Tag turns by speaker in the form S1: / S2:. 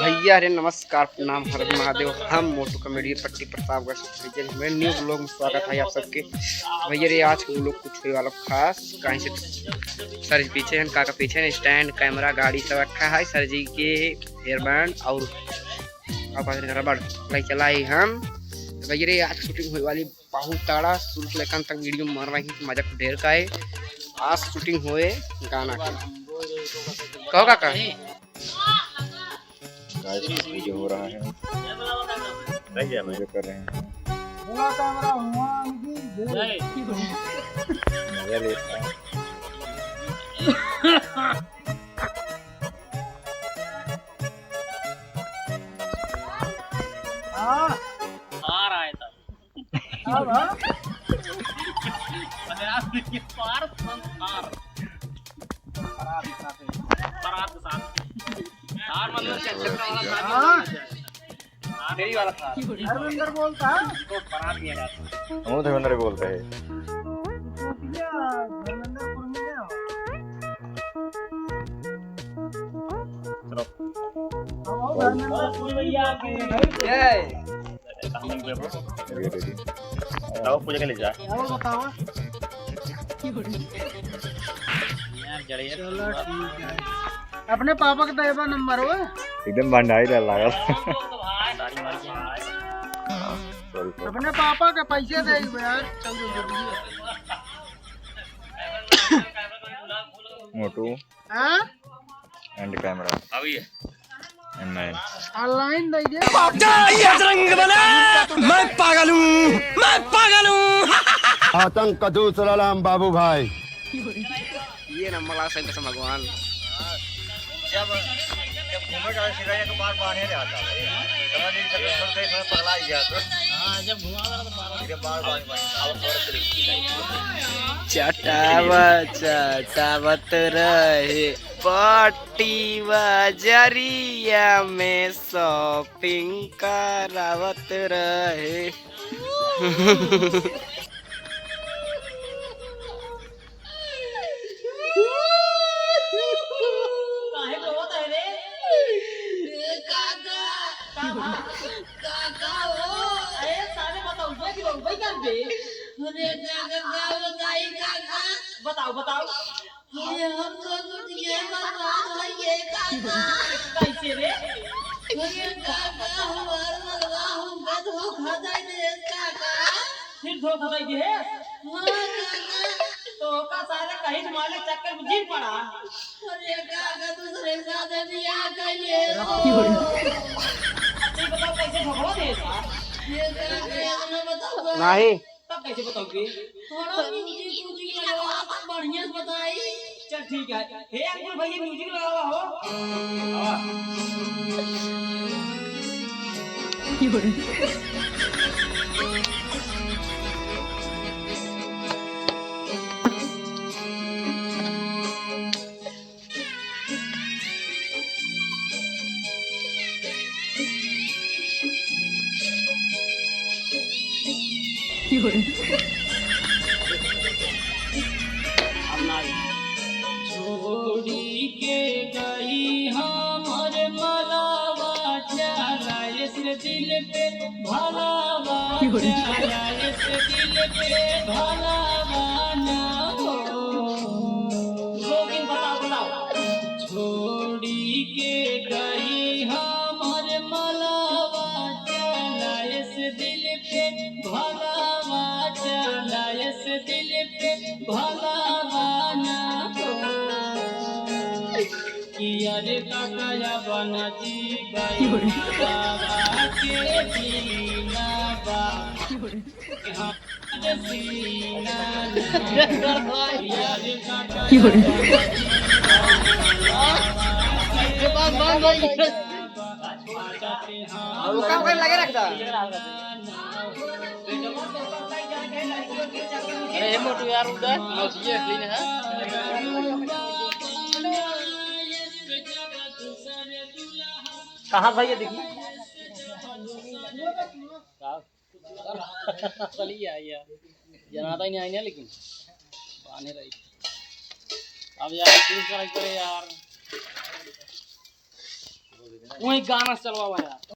S1: भैया अरे नमस्कार प्रणाम हर हर महादेव। हम मोटू कॉमेडी पट्टी प्रतापगढ़ से मेरे न्यू ब्लॉग में स्वागत है आप सबके। भैया रे आज के ब्लॉग कुछ हुए वाला खास कहीं से सर पीछे हैं काका पीछे है स्टैंड कैमरा गाड़ी सब रखा है सर जी के हेयर बैंड और रबड़ लाइक चलाई हम। तो भैया रे आज शूटिंग हुई वाली बहुत ताड़ा शुरू से लेकर तक वीडियो मार रही मजा ढेर का है। आज शूटिंग हुए गाना की कहो काका
S2: जो हो रहा है जो कर रहे हैं मजा लेता है।
S3: आ रहा है वाला था धर्मेंद्र बोलता है तो बारात लिया जाता है।
S2: धर्मेंद्र बोलते हैं पूजा के ले जा
S3: अपने पापा का ड्राइवर नंबर हो
S2: एकदम भंडाई डर लगा।
S3: अपने पापा के पैसे दे यार।
S2: मोटू एंड कैमरा
S3: अभी
S2: एंड मैं
S3: ऑनलाइन दे दे।
S1: मैं पागल हूँ
S4: आतंक का दूसरा नाम बाबू भाई।
S1: ये ना मला से भगवान
S2: जब घूमे का सीधा एक बार बाहर ले आता है पगला गया तो
S3: हां जब घुमा
S1: चटावत रहे पट्टी बजरिया में शॉपिंग करावत रहे।
S3: बताओ बताओ
S5: ये हम लोग ये बता ये काका
S3: कैसे रे
S5: ये काका हमार मलवा हम का धोखा दे काका
S3: फिर धोखा दे दे
S5: हां काका
S3: तो का सारे कहीं तुम्हारे चक्कर में जीत पड़ा।
S5: अरे काका दूसरे के साथ बियाह कर ले
S3: ठीक बताओ कैसे धोखा दे
S5: ये काका ना बताओ
S1: नहीं
S3: तब कैसे बताओगे
S5: थोड़ा म्यूजिक लगा बढ़िया से बताई।
S3: चल ठीक है। हे अंकुल भैया म्यूजिक लगावा हो छोड़ी के गई हमर मलावा चला इस दिल पे भलावा चला इस दिल पे भलावा ना हो। लोगिन बताओ बताओ छोड़ी के गई हमर मलावा चला इस दिल पे भलावा चला इस दिल पे भलावा ना हो। अरे काका बना जी गई बाबा के दीना बा सीना अरे काका
S1: लगे रखता
S3: अरे मोटू यार उधर मौसी क्लीन है कहाँ भैया देखिए चलिए आइए जनाता ही नहीं आएंगे लेकिन आने रही अब यार करे यार वही गाना चलवा यार।